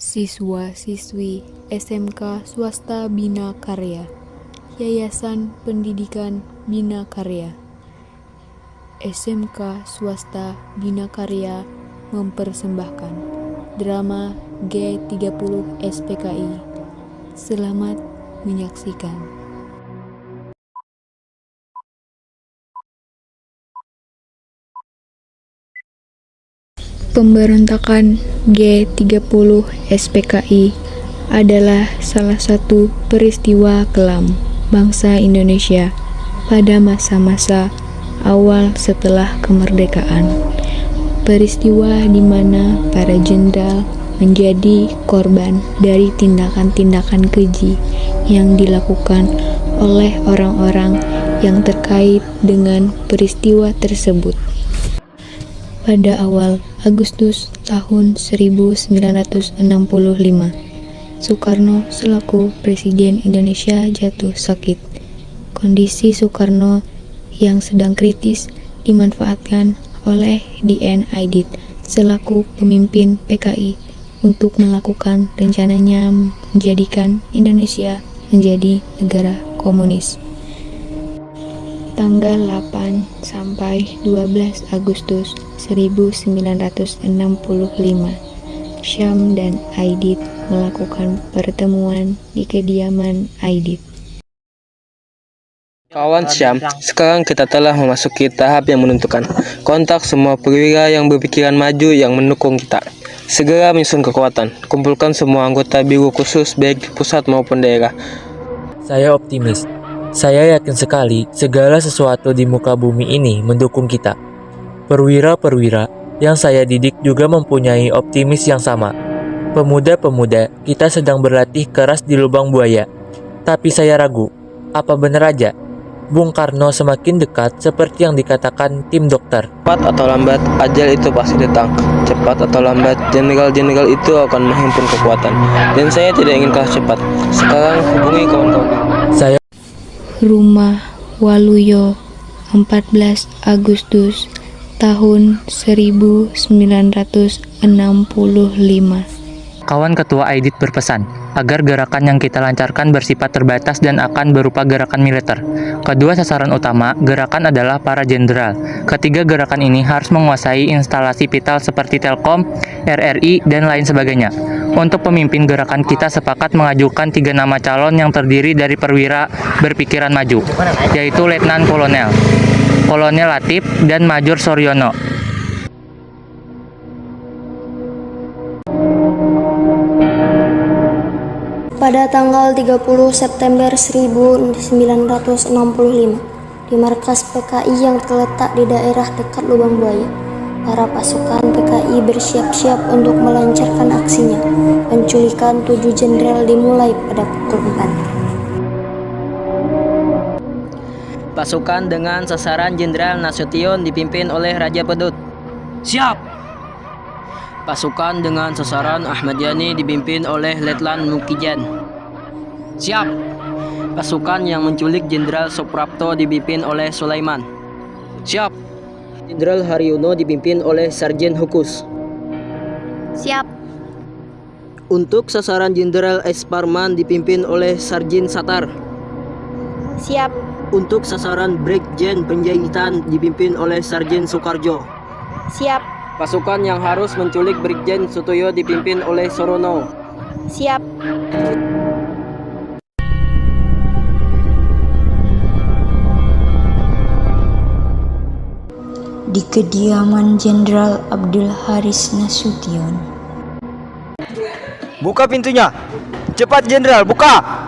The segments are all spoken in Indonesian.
Siswa-siswi SMK Swasta Bina Karya, Yayasan Pendidikan Bina Karya. SMK Swasta Bina Karya mempersembahkan drama G30 SPKI. Selamat menyaksikan. Pemberontakan G30 SPKI adalah salah satu peristiwa kelam bangsa Indonesia pada masa-masa awal setelah kemerdekaan. Peristiwa di mana para jenderal menjadi korban dari tindakan-tindakan keji yang dilakukan oleh orang-orang yang terkait dengan peristiwa tersebut. Pada awal Agustus tahun 1965, Soekarno selaku Presiden Indonesia jatuh sakit. Kondisi Soekarno yang sedang kritis dimanfaatkan oleh D.N. Aidit selaku pemimpin PKI untuk melakukan rencananya menjadikan Indonesia menjadi negara komunis. Tanggal 8 sampai 12 Agustus 1965, Syam dan Aidit melakukan pertemuan di kediaman Aidit. Kawan Syam, sekarang kita telah memasuki tahap yang menentukan. Kontak semua perwira yang berpikiran maju yang mendukung kita. Segera menyusun kekuatan. Kumpulkan semua anggota biru khusus baik di pusat maupun daerah. Saya optimis. Saya yakin sekali segala sesuatu di muka bumi ini mendukung kita. Perwira-perwira yang saya didik juga mempunyai optimis yang sama. Pemuda-pemuda kita sedang berlatih keras di lubang buaya. Tapi saya ragu, apa benar aja Bung Karno semakin dekat seperti yang dikatakan tim dokter? Cepat atau lambat, ajal itu pasti datang. Cepat atau lambat, jenderal-jenderal itu akan menghimpun kekuatan. Dan saya tidak ingin kalah cepat. Sekarang hubungi kawan-kawan. Saya Rumah Waluyo, 14 Agustus tahun 1965. Kawan Ketua Aidit berpesan agar gerakan yang kita lancarkan bersifat terbatas dan akan berupa gerakan militer. Kedua sasaran utama gerakan adalah para jenderal. Ketiga gerakan ini harus menguasai instalasi vital seperti Telkom, RRI, dan lain sebagainya. Untuk pemimpin gerakan kita sepakat mengajukan 3 nama calon yang terdiri dari perwira berpikiran maju, yaitu Letnan Kolonel, Kolonel Latif, dan Major Soryono. Pada tanggal 30 September 1965, di markas PKI yang terletak di daerah dekat Lubang Buaya, para pasukan PKI bersiap-siap untuk melancarkan aksinya. Penculikan 7 jenderal dimulai pada pukul 4. Pasukan dengan sasaran Jenderal Nasution dipimpin oleh Raja Pedut. Siap! Pasukan dengan sasaran Ahmad Yani dipimpin oleh Letnan Mukijan. Siap! Pasukan yang menculik Jenderal Suprapto dipimpin oleh Sulaiman. Siap! Jenderal Haryono dipimpin oleh Sarjen Hukus. Siap. Untuk sasaran Jenderal S. Parman dipimpin oleh Sarjen Satar. Siap. Untuk sasaran Brigjen Penjahitan dipimpin oleh Sarjen Soekarjo. Siap. Pasukan yang harus menculik Brigjen Sutoyo dipimpin oleh Sorono. Siap. Di kediaman Jenderal Abdul Haris Nasution. Buka pintunya. Cepat Jenderal, buka.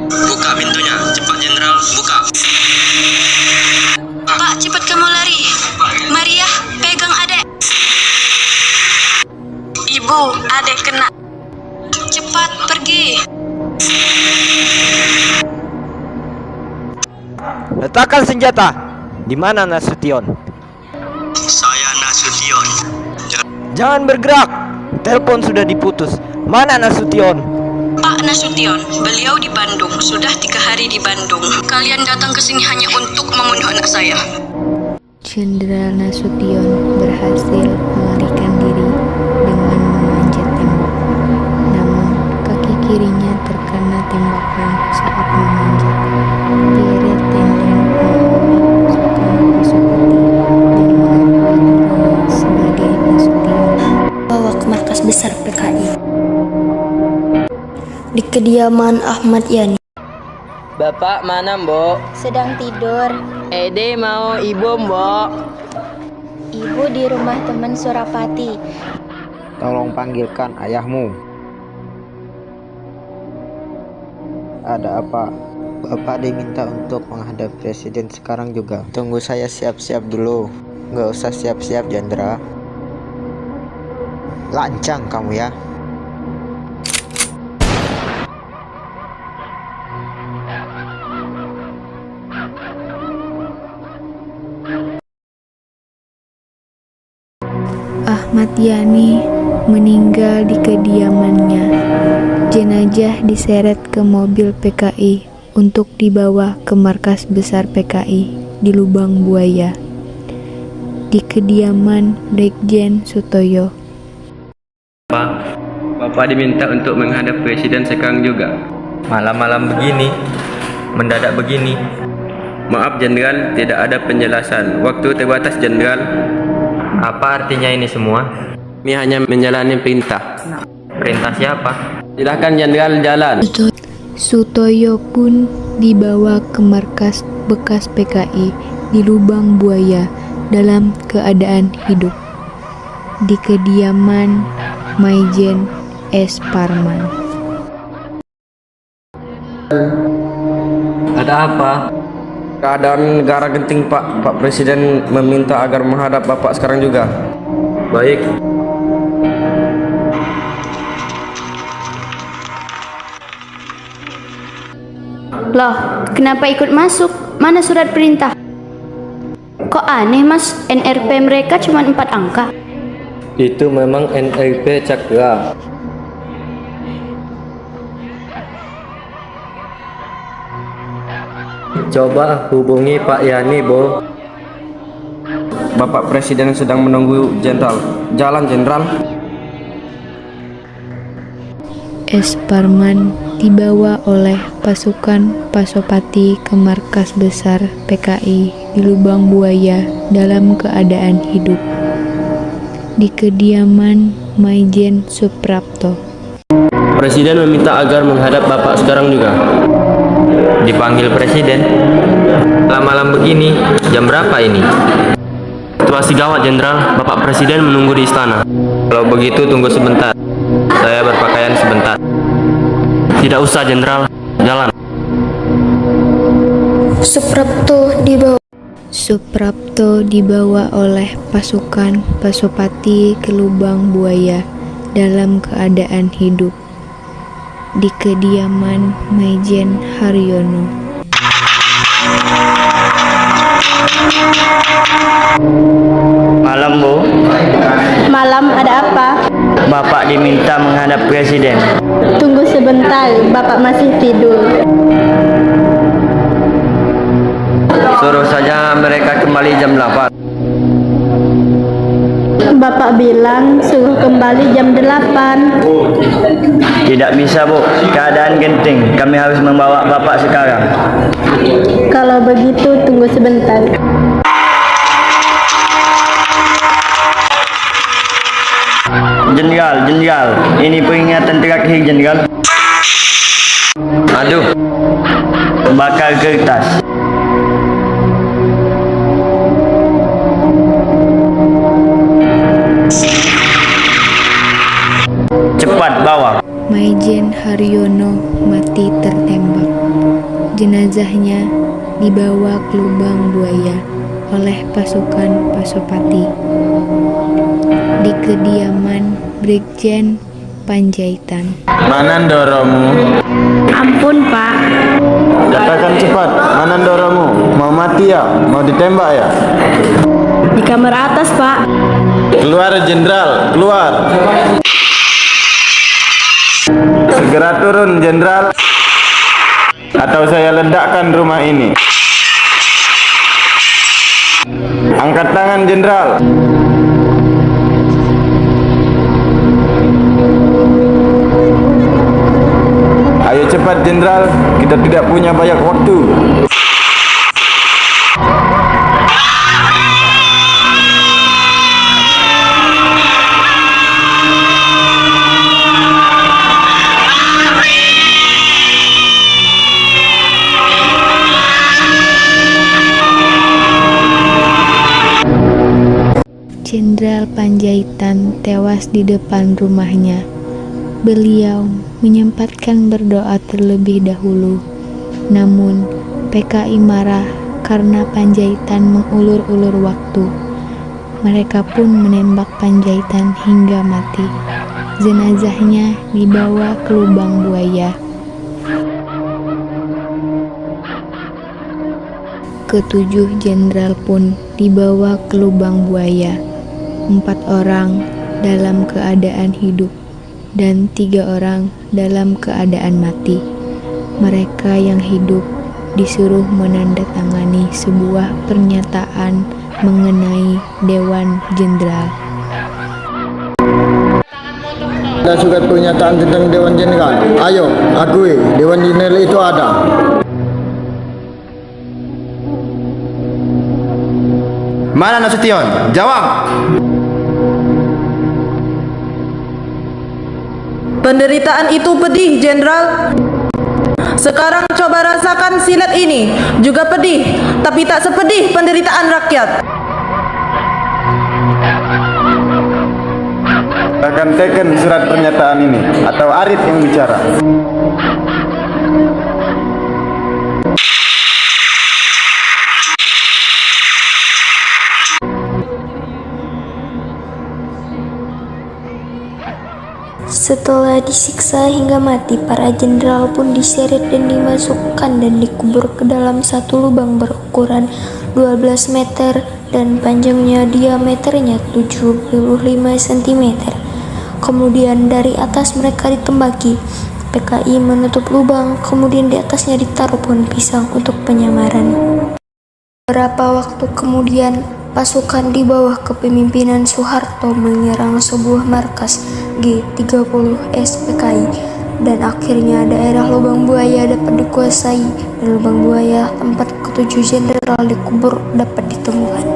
Buka pintunya, cepat Jenderal, buka. Pak, cepat kamu lari. Maria, pegang adek. Ibu, adek kena. Cepat pergi. Letakkan senjata. Di mana Nasution? Saya Nasution. Jangan bergerak. Telepon sudah diputus. Mana Nasution? Pak Nasution, beliau di Bandung. Sudah 3 hari di Bandung. Kalian datang ke sini hanya untuk membunuh anak saya. Jenderal Nasution berhasil melarikan diri dengan memanjat tembok. Namun, kaki kirinya terkena tembakan saat memanjat. Pierre Tenden menghubungi pasukan Pasopati dan mengakui dirinya sebagai Nasution. Bawa ke markas besar PKI. Di kediaman Ahmad Yani. Bapak mana, Mbok? Sedang tidur. Ede mau ibu, Mbok. Ibu di rumah teman Surapati. Tolong panggilkan ayahmu. Ada apa? Bapak diminta untuk menghadap presiden sekarang juga. Tunggu saya siap-siap dulu. Nggak usah siap-siap, Jenderal. Lancang kamu ya. Ahmad Yani meninggal di kediamannya. Jenazah diseret ke mobil PKI untuk dibawa ke markas besar PKI di Lubang Buaya. Di kediaman Brigjen Sutoyo. Bapak diminta untuk menghadap presiden sekarang juga. Malam-malam begini, mendadak begini. Maaf Jenderal, tidak ada penjelasan. Waktu terbatas Jenderal. Apa artinya ini semua? Kami hanya menjalani perintah. Perintah siapa? Silahkan Jenderal jalan. Sutoyo pun dibawa ke markas bekas PKI di Lubang Buaya dalam keadaan hidup. Di kediaman Maijen S. Parman. Ada apa? Keadaan negara genting, Pak. Pak Presiden meminta agar menghadap Bapak sekarang juga. Baik. Loh, kenapa ikut masuk? Mana surat perintah? Kok aneh, Mas? NRP mereka cuma 4 angka. Itu memang NRP Cakra. Coba hubungi Pak Yani, Bo. Bapak Presiden sedang menunggu Jenderal. Jalan, Jenderal. S. Parman dibawa oleh pasukan Pasopati ke markas besar PKI di Lubang Buaya dalam keadaan hidup. Di kediaman Maijen Suprapto. Presiden meminta agar menghadap Bapak sekarang juga. Dipanggil presiden? Malam-malam begini, jam berapa ini? Situasi gawat, Jenderal. Bapak Presiden menunggu di istana. Kalau begitu tunggu sebentar. Saya berpakaian sebentar. Tidak usah, Jenderal. Jalan. Suprapto dibawa oleh pasukan Pasopati ke Lubang Buaya dalam keadaan hidup. Di kediaman Maijen Haryono. Malam, Bu. Malam, ada apa? Bapak diminta menghadap presiden. Tunggu sebentar, Bapak masih tidur. Suruh saja mereka kembali jam 8. Bapak bilang suruh kembali jam 8. Tidak bisa, Bu. Keadaan genting. Kami harus membawa Bapak sekarang. Kalau begitu, tunggu sebentar. Jenderal, ini peringatan terakhir, Jenderal. Aduh, Bakar kertas. Cepat bawa. Maijen Haryono mati tertembak. Jenazahnya dibawa ke Lubang Buaya oleh pasukan Pasopati. Di kediaman Brigjen Panjaitan. Mana Ndoromu? Ampun, Pak. Katakan cepat, mana Ndoromu? Mau mati ya? Mau ditembak ya? Di kamar atas, Pak. Keluar, Jenderal, keluar. Segera turun, Jenderal, atau saya ledakkan rumah ini. Angkat tangan, Jenderal. Ayo cepat, Jenderal, kita tidak punya banyak waktu. Jenderal Panjaitan tewas di depan rumahnya. Beliau menyempatkan berdoa terlebih dahulu. Namun, PKI marah karena Panjaitan mengulur-ulur waktu. Mereka pun menembak Panjaitan hingga mati. Jenazahnya dibawa ke lubang buaya. Ketujuh jenderal pun dibawa ke lubang buaya. 4 orang dalam keadaan hidup dan 3 orang dalam keadaan mati. Mereka yang hidup disuruh menandatangani sebuah pernyataan mengenai Dewan Jenderal. Ada surat pernyataan tentang Dewan Jenderal. Ayo, akui, Dewan Jenderal itu ada. Mana Nasution? Jawab. Penderitaan itu pedih, Jenderal. Sekarang coba rasakan silat ini. Juga pedih, tapi tak sepedih penderitaan rakyat. Akan teken surat pernyataan ini, atau Arif yang bicara. Setelah disiksa hingga mati, para jenderal pun diseret dan dimasukkan dan dikubur ke dalam satu lubang berukuran 12 meter dan panjangnya diameternya 75 cm. Kemudian dari atas mereka ditembaki. PKI menutup lubang, kemudian di atasnya ditaruh pohon pisang untuk penyamaran. Beberapa waktu kemudian, pasukan di bawah kepemimpinan Soeharto menyerang sebuah markas G30S PKI dan akhirnya daerah Lubang Buaya dapat dikuasai dan Lubang Buaya tempat ketujuh jenderal dikubur dapat ditemukan.